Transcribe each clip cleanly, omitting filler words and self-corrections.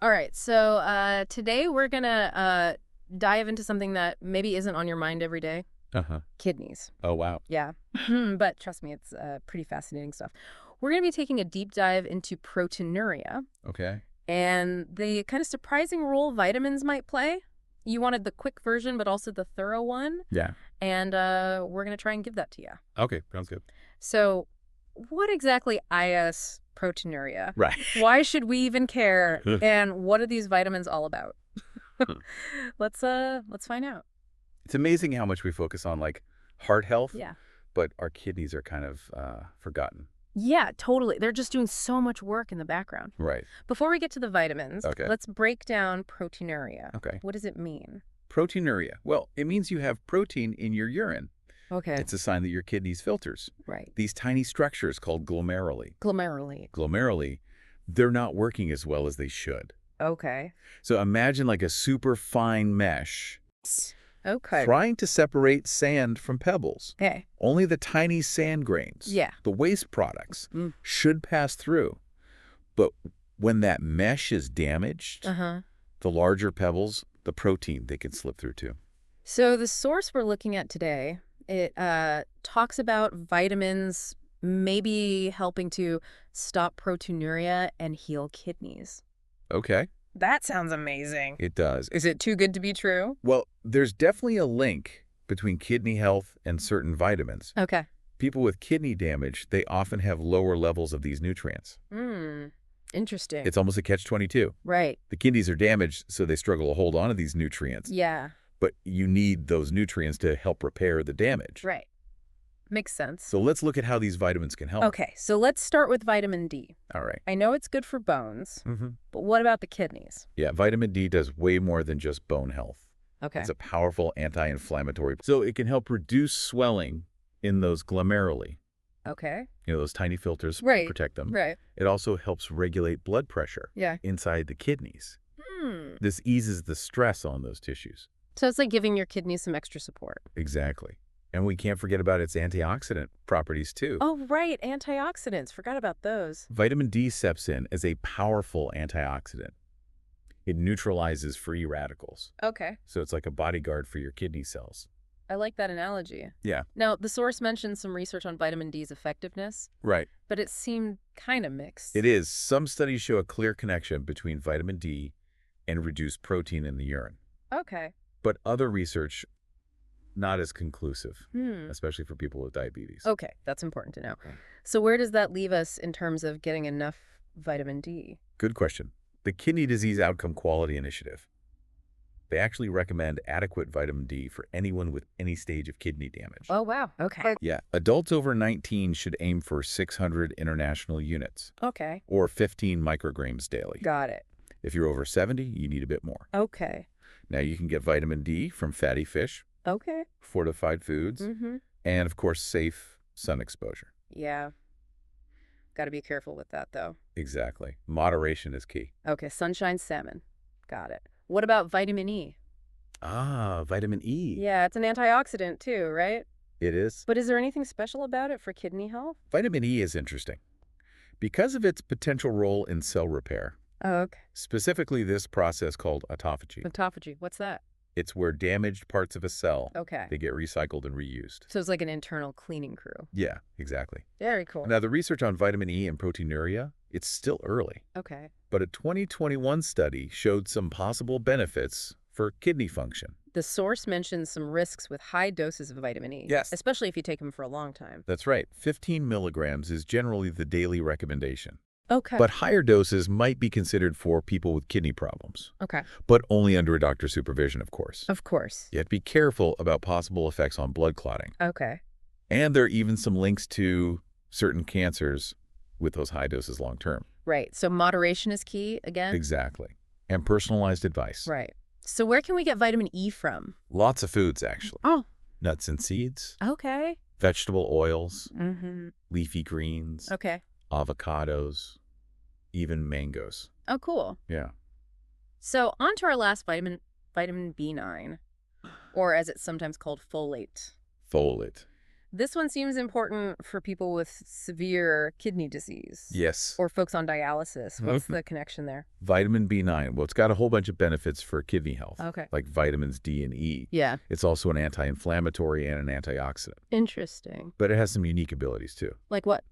All right, so today we're gonna dive into something that maybe isn't on your mind every day. Uh-huh. Kidneys. Oh, wow. Yeah, but trust me, it's pretty fascinating stuff. We're gonna be taking a deep dive into proteinuria Okay. and the kind of surprising role vitamins might play. You wanted the quick version, but also the thorough one, Yeah. and we're gonna try and give that to you. Okay. Sounds good. So, what exactly is proteinuria? Right. Why should we even care? And what are these vitamins all about? Let's find out. It's amazing how much we focus on like heart health, Yeah. but our kidneys are kind of forgotten. Yeah, totally. They're just doing so much work in the background. Right. Before we get to the vitamins, Okay. let's break down proteinuria. Okay. What does it mean? Proteinuria. Well, it means you have protein in your urine. Okay. It's a sign that your kidneys filters. Right. These tiny structures called Glomeruli. glomeruli, they're not working as well as they should. Okay. So imagine like a super fine mesh Okay. trying to separate sand from pebbles. Okay. Only the tiny sand grains, Yeah. the waste products, Mm. should pass through. But when that mesh is damaged, Uh-huh. the larger pebbles, the protein, they can slip through too. So the source we're looking at today, it talks about vitamins maybe helping to stop proteinuria and heal kidneys. Okay, That sounds amazing. it does. Is it too good to be true? Well, there's definitely a link between kidney health and certain vitamins. Okay. People with kidney damage, they often have lower levels of these nutrients. Interesting. It's almost a catch-22. Right. The kidneys are damaged, so they struggle to hold on to these nutrients. Yeah. But you need those nutrients to help repair the damage. Right. Makes sense. So let's look at how these vitamins can help. Okay, so let's start with vitamin D. All right. I know it's good for bones, Mm-hmm. but what about the kidneys? Yeah, vitamin D does way more than just bone health. Okay. It's a powerful anti-inflammatory. So it can help reduce swelling in those glomeruli, Okay. those tiny filters Right. protect them. Right. It also helps regulate blood pressure Yeah. inside the kidneys. Hmm. This eases the stress on those tissues. So it's like giving your kidneys some extra support. Exactly. And we can't forget about its antioxidant properties too. Oh, right. Antioxidants. Forgot about those. Vitamin D steps in as a powerful antioxidant. It neutralizes free radicals. Okay. So it's like a bodyguard for your kidney cells. I like that analogy. Yeah. Now, the source mentioned some research on vitamin D's effectiveness, Right. but it seemed kind of mixed. It is. Some studies show a clear connection between vitamin D and reduced protein in the urine. Okay. But other research, not as conclusive, Hmm. especially for people with diabetes. Okay, that's important to know. So where does that leave us in terms of getting enough vitamin D? Good question. The Kidney Disease Outcome Quality Initiative. They actually recommend adequate vitamin D for anyone with any stage of kidney damage. Oh, wow. Okay. Yeah, adults over 19 should aim for 600 international units, Okay. or 15 micrograms daily. Got it. If you're over 70, you need a bit more. Okay. Now, you can get vitamin D from fatty fish, Okay. fortified foods, Mm-hmm. and, of course, safe sun exposure. Yeah. Got to be careful with that, though. Exactly. Moderation is key. Okay, sunshine salmon. Got it. What about vitamin E? Ah, vitamin E. Yeah, it's an antioxidant too, right? It is. But is there anything special about it for kidney health? Vitamin E is interesting because of its potential role in cell repair, Oh, okay. specifically this process called autophagy. Autophagy. What's that? It's where damaged parts of a cell, Okay. they get recycled and reused. So it's like an internal cleaning crew. Yeah, exactly. Very cool. Now, the research on vitamin E and proteinuria, it's still early, Okay. but a 2021 study showed some possible benefits for kidney function. The source mentions some risks with high doses of vitamin E. Yes. Especially if you take them for a long time. That's right. 15 milligrams is generally the daily recommendation. Okay. But higher doses might be considered for people with kidney problems, Okay. but only under a doctor's supervision, of course. Of course. Yet be careful about possible effects on blood clotting. Okay. And there are even some links to certain cancers with those high doses long term. Right. So moderation is key again? Exactly. And personalized advice. Right. So where can we get vitamin E from? Lots of foods, actually. Oh. Nuts and seeds, Okay. vegetable oils, Mm-hmm. leafy greens, Okay. avocados, even mangoes. Oh, cool. Yeah. So on to our last vitamin, vitamin B9, or as it's sometimes called, folate. Folate. This one seems important for people with severe kidney disease. Yes. Or folks on dialysis. What's the connection there? Vitamin B9. Well, it's got a whole bunch of benefits for kidney health. Okay. Like vitamins D and E. Yeah. It's also an anti-inflammatory and an antioxidant. Interesting. But it has some unique abilities, too. Like what?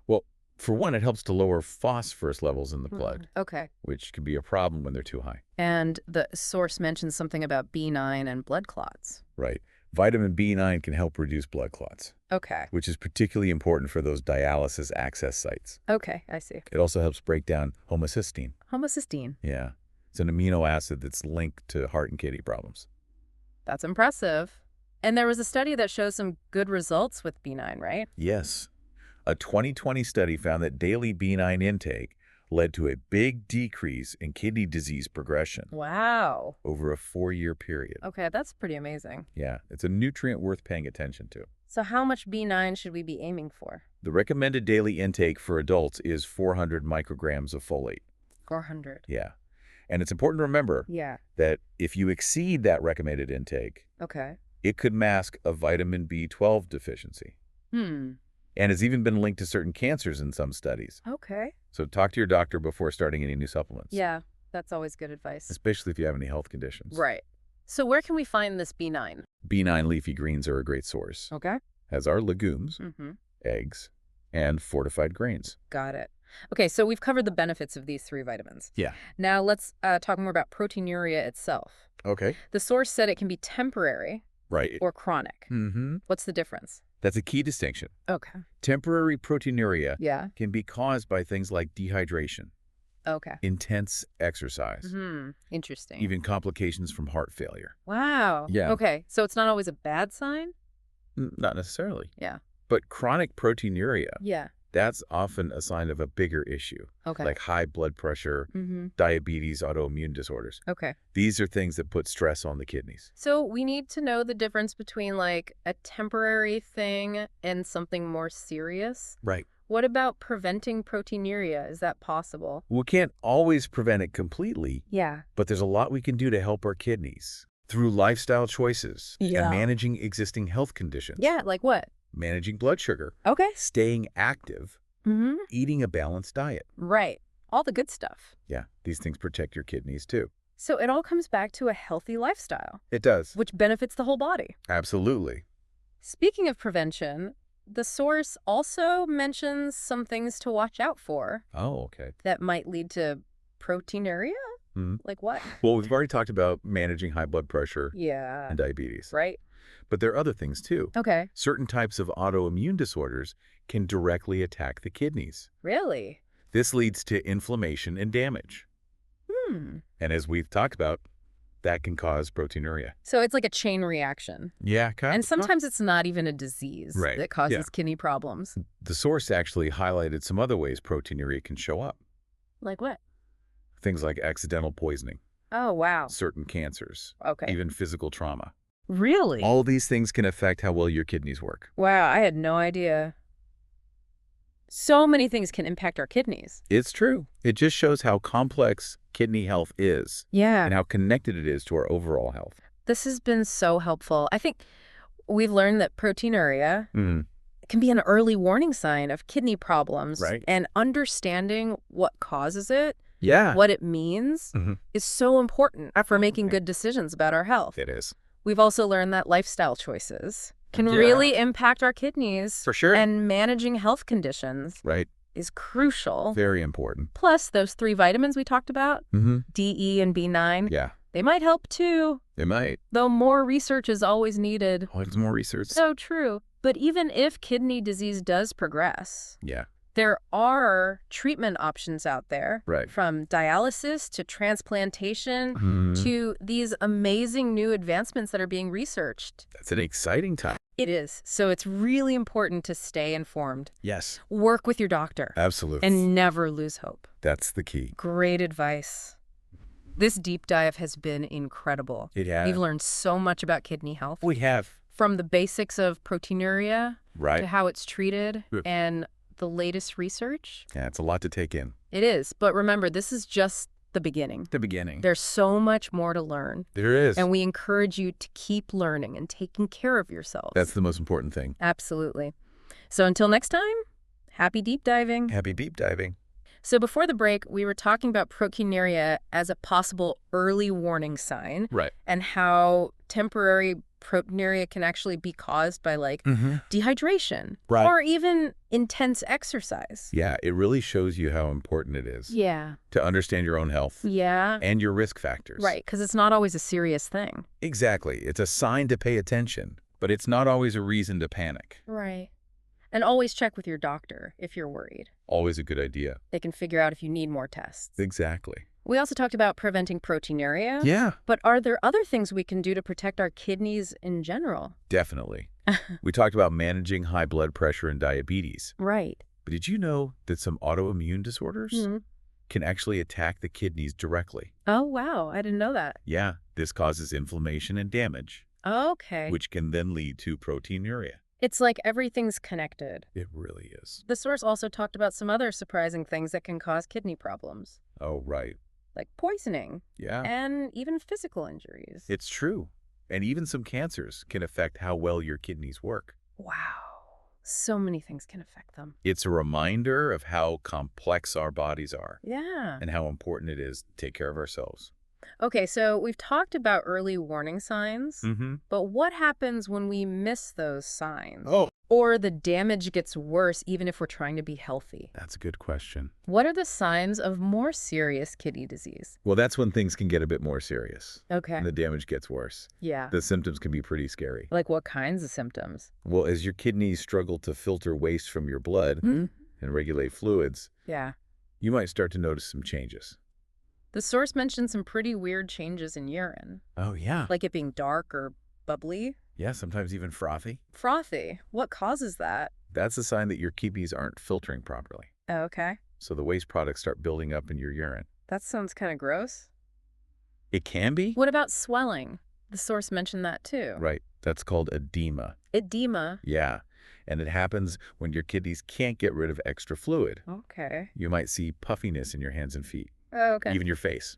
Well, for one, it helps to lower phosphorus levels in the blood, Okay. which can be a problem when they're too high. And the source mentions something about B9 and blood clots. Right. Vitamin B9 can help reduce blood clots, Okay. which is particularly important for those dialysis access sites. Okay, I see. It also helps break down homocysteine. Homocysteine. Yeah. It's an amino acid that's linked to heart and kidney problems. That's impressive. And there was a study that shows some good results with B9, right? Yes. A 2020 study found that daily B9 intake led to a big decrease in kidney disease progression Wow. over a 4-year period. Okay, that's pretty amazing. Yeah, it's a nutrient worth paying attention to. So how much B9 should we be aiming for? The recommended daily intake for adults is 400 micrograms of folate. 400. Yeah. And it's important to remember Yeah. that if you exceed that recommended intake, Okay. it could mask a vitamin B12 deficiency. And has even been linked to certain cancers in some studies. Okay. So talk to your doctor before starting any new supplements. Yeah, that's always good advice. Especially if you have any health conditions. Right. So where can we find this B9? B9 leafy greens are a great source, Okay. as are legumes, eggs, and fortified grains. Got it. Okay, so we've covered the benefits of these 3 vitamins. Yeah. Now let's talk more about proteinuria itself. Okay. The source said it can be temporary Right. or chronic. What's the difference? That's a key distinction. Okay. Temporary proteinuria Yeah. can be caused by things like dehydration, Okay. intense exercise, Interesting. even complications from heart failure. Wow. Yeah. Okay, so it's not always a bad sign? Not necessarily. Yeah. But chronic proteinuria, Yeah. that's often a sign of a bigger issue, Okay. like high blood pressure, diabetes, autoimmune disorders. Okay. These are things that put stress on the kidneys. So we need to know the difference between like a temporary thing and something more serious. Right. What about preventing proteinuria? Is that possible? We can't always prevent it completely, Yeah. but there's a lot we can do to help our kidneys through lifestyle choices Yeah. and managing existing health conditions. Yeah, like what? Managing blood sugar, Okay. staying active, eating a balanced diet. Right. All the good stuff. Yeah, these things protect your kidneys too. So it all comes back to a healthy lifestyle, It does. which benefits the whole body. Absolutely. Speaking of prevention, the source also mentions some things to watch out for Oh, okay. that might lead to proteinuria? Like what? Well, we've already talked about managing high blood pressure Yeah. and diabetes. Right? But there are other things too. Okay. Certain types of autoimmune disorders can directly attack the kidneys. Really? This leads to inflammation and damage. And as we've talked about, that can cause proteinuria. So it's like a chain reaction. Yeah, kind And sometimes it's not even a disease Right. that causes Yeah. kidney problems. The source actually highlighted some other ways proteinuria can show up. Like what? Things like accidental poisoning, Oh, wow. certain cancers, Okay. even physical trauma. Really? All these things can affect how well your kidneys work. Wow, I had no idea. So many things can impact our kidneys. It's true. It just shows how complex kidney health is Yeah. and how connected it is to our overall health. This has been so helpful. I think we've learned that proteinuria can be an early warning sign of kidney problems. Right. And understanding what causes it, Yeah. what it means, is so important for making Okay. good decisions about our health. It is. We've also learned that lifestyle choices can Yeah. really impact our kidneys. For sure. And managing health conditions Right. is crucial. Very important. Plus, those 3 vitamins we talked about, D, E, and B9, Yeah. they might help too, They might. though more research is always needed. Always more research. So true. But even if kidney disease does progress, Yeah. there are treatment options out there. Right. From dialysis to transplantation to these amazing new advancements that are being researched. That's an exciting time. It is. So it's really important to stay informed. Yes. Work with your doctor. Absolutely. And never lose hope. That's the key. Great advice. This deep dive has been incredible. It has. We've learned so much about kidney health. We have. From the basics of proteinuria to Right. how it's treated Good. and the latest research. Yeah, it's a lot to take in. It is. But remember, this is just the beginning. The beginning. There's so much more to learn. There is. And we encourage you to keep learning and taking care of yourselves. That's the most important thing. Absolutely. So until next time, happy deep diving. Happy deep diving. So before the break, we were talking about proteinuria as a possible early warning sign. Right. And how temporary proteinuria can actually be caused by dehydration. Right. Or even intense exercise. Yeah, it really shows you how important it is Yeah. to understand your own health Yeah. and your risk factors. Right, because it's not always a serious thing. Exactly. It's a sign to pay attention, but it's not always a reason to panic. Right. And always check with your doctor if you're worried. Always a good idea. They can figure out if you need more tests. Exactly. We also talked about preventing proteinuria. Yeah, But are there other things we can do to protect our kidneys in general? definitely. We talked about managing high blood pressure and diabetes. Right. But did you know that some autoimmune disorders Mhm. can actually attack the kidneys directly? Oh, wow. I didn't know that. Yeah, this causes inflammation and damage, Okay. which can then lead to proteinuria. It's like everything's connected. It really is. The source also talked about some other surprising things that can cause kidney problems, Oh, right. like poisoning Yeah, and even physical injuries. it's true. And even some cancers can affect how well your kidneys work. Wow. So many things can affect them. It's a reminder of how complex our bodies are Yeah. and how important it is to take care of ourselves. Okay, so we've talked about early warning signs, Mm-hmm. but what happens when we miss those signs? Oh, Or the damage gets worse even if we're trying to be healthy? that's a good question. What are the signs of more serious kidney disease? Well, that's when things can get a bit more serious Okay. and the damage gets worse. Yeah. The symptoms can be pretty scary. Like what kinds of symptoms? Well, as your kidneys struggle to filter waste from your blood Hmm? and regulate fluids, Yeah. you might start to notice some changes. The source mentioned some pretty weird changes in urine, Oh, yeah. like it being dark or bubbly. Yeah, sometimes even frothy. Frothy. What causes that? That's a sign that your kidneys aren't filtering properly. Oh, okay. So the waste products start building up in your urine. That sounds kind of gross. It can be. What about swelling? The source mentioned that too. Right. That's called edema. Edema. Yeah. And it happens when your kidneys can't get rid of extra fluid. Okay. You might see puffiness in your hands and feet, Oh, okay. even your face.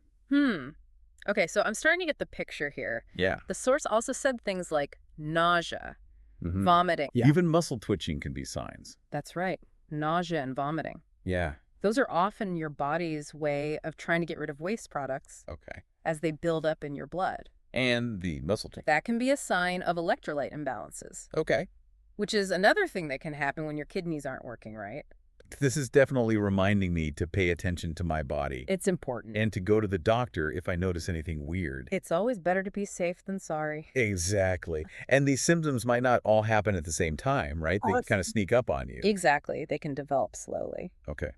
Okay, so I'm starting to get the picture here. Yeah. The source also said things like nausea, Mhm. vomiting. Yeah. Even muscle twitching can be signs. That's right. Nausea and vomiting. Yeah. Those are often your body's way of trying to get rid of waste products Okay. as they build up in your blood. And the muscle twitching. That can be a sign of electrolyte imbalances, Okay. which is another thing that can happen when your kidneys aren't working right. This is definitely reminding me to pay attention to my body It's important. and to go to the doctor if I notice anything weird. It's always better to be safe than sorry. Exactly. And these symptoms might not all happen at the same time, right? They kind of sneak up on you. Exactly. They can develop slowly. Okay.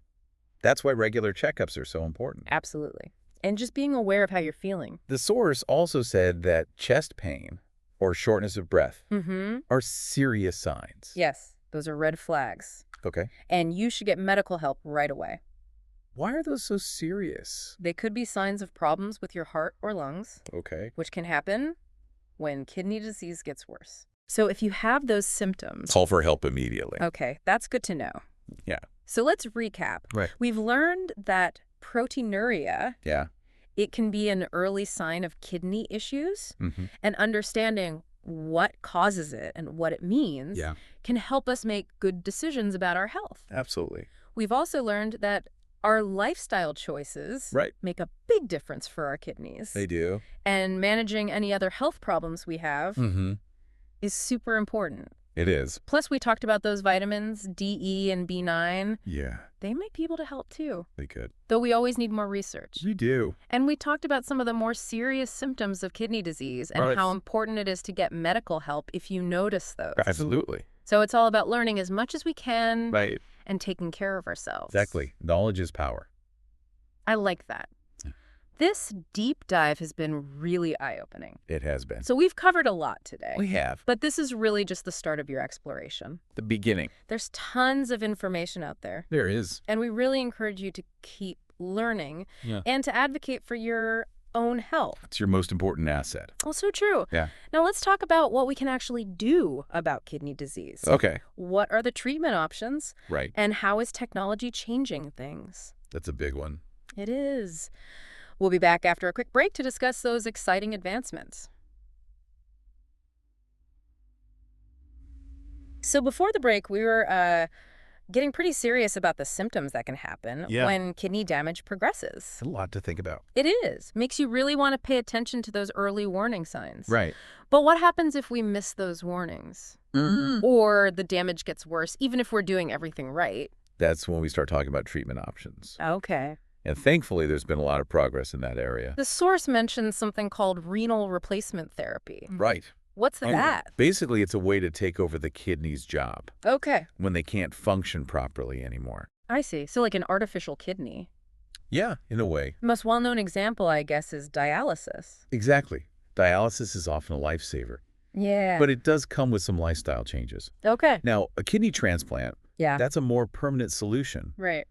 That's why regular checkups are so important. Absolutely. And just being aware of how you're feeling. The source also said that chest pain or shortness of breath Mm-hmm. are serious signs. Yes, those are red flags. Okay. And you should get medical help right away. Why are those so serious? They could be signs of problems with your heart or lungs, Okay. which can happen when kidney disease gets worse. So if you have those symptoms, Call for help immediately. okay, that's good to know. Yeah. So let's recap. Right. We've learned that proteinuria, Yeah. it can be an early sign of kidney issues, Mm-hmm. and understanding what causes it and what it means Yeah. can help us make good decisions about our health. Absolutely. We've also learned that our lifestyle choices Right. make a big difference for our kidneys. They do. And managing any other health problems we have Mm-hmm. is super important. It is. Plus, we talked about those vitamins, D, E, and B9. Yeah. They might be able to help too, They could. though we always need more research. We do. And we talked about some of the more serious symptoms of kidney disease and Right. how important it is to get medical help if you notice those. Absolutely. So it's all about learning as much as we can Right. and taking care of ourselves. Exactly. Knowledge is power. I like that. Yeah. This deep dive has been really eye-opening. It has been. So we've covered a lot today. We have. But this is really just the start of your exploration. The beginning. There's tons of information out there, There is. and we really encourage you to keep learning Yeah. and to advocate for your own health. It's your most important asset. Well, so true. Yeah. Now let's talk about what we can actually do about kidney disease. Okay. What are the treatment options, Right. and how is technology changing things? That's a big one. It is. We'll be back after a quick break to discuss those exciting advancements. So before the break, we were getting pretty serious about the symptoms that can happen Yeah, when kidney damage progresses. a lot to think about. It is. Makes you really want to pay attention to those early warning signs. Right. But what happens if we miss those warnings? Or the damage gets worse, even if we're doing everything right? That's when we start talking about treatment options. Okay. And thankfully, there's been a lot of progress in that area. The source mentions something called renal replacement therapy. Right. What's that? Basically, it's a way to take over the kidney's job Okay. when they can't function properly anymore. I see. So like an artificial kidney. Yeah, in a way. The most well-known example, I guess, is dialysis. Exactly. Dialysis is often a lifesaver, Yeah. but it does come with some lifestyle changes. Okay. Now, a kidney transplant, Yeah. that's a more permanent solution Right.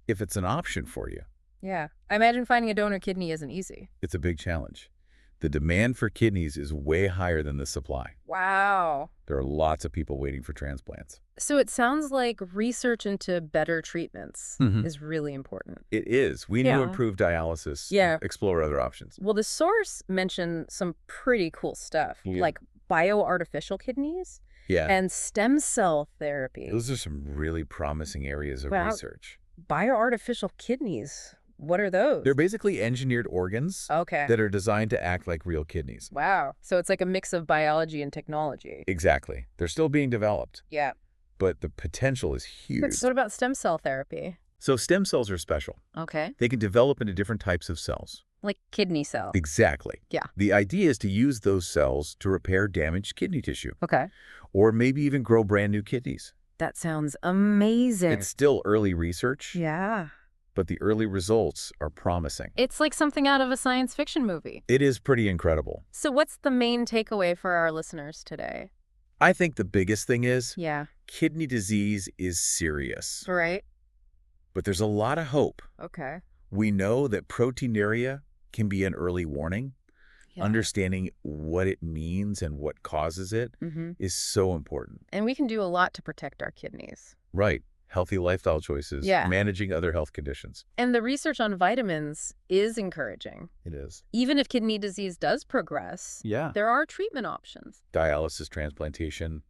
if it's an option for you. Yeah. I imagine finding a donor kidney isn't easy. It's a big challenge. The demand for kidneys is way higher than the supply. Wow. There are lots of people waiting for transplants. So it sounds like research into better treatments Mhm. is really important. It is. We need to Yeah. improve dialysis, Yeah. explore other options. Well, the source mentioned some pretty cool stuff, Yeah. like bioartificial kidneys Yeah. and stem cell therapy. Those are some really promising areas of Wow. research. Bioartificial kidneys. What are those? They're basically engineered organs Okay. that are designed to act like real kidneys. Wow. So it's like a mix of biology and technology. Exactly. They're still being developed, Yeah. but the potential is huge. So what about stem cell therapy? So stem cells are special. Okay. They can develop into different types of cells. Like kidney cell. Exactly. Yeah. The idea is to use those cells to repair damaged kidney tissue, Okay. or maybe even grow brand new kidneys. That sounds amazing. It's still early research, Yeah. but the early results are promising. It's like something out of a science fiction movie. It is pretty incredible. So what's the main takeaway for our listeners today? I think the biggest thing is Yeah. kidney disease is serious, Right. but there's a lot of hope. Okay. We know that proteinuria can be an early warning. Yeah. Understanding what it means and what causes it is so important. And we can do a lot to protect our kidneys. Right. Healthy lifestyle choices, Yeah. managing other health conditions. And the research on vitamins is encouraging. It is. Even if kidney disease does progress, Yeah. there are treatment options. Dialysis, transplantation,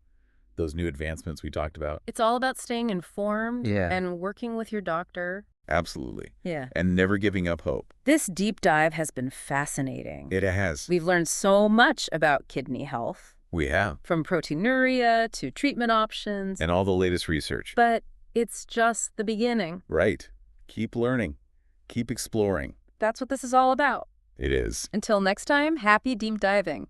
those new advancements we talked about. It's all about staying informed Yeah. and working with your doctor. Absolutely. Yeah. And never giving up hope. This deep dive has been fascinating. It has. We've learned so much about kidney health, We have. from proteinuria to treatment options, And all the latest research. but it's just the beginning. Right. Keep learning. Keep exploring. That's what this is all about. It is. Until next time, happy deep diving.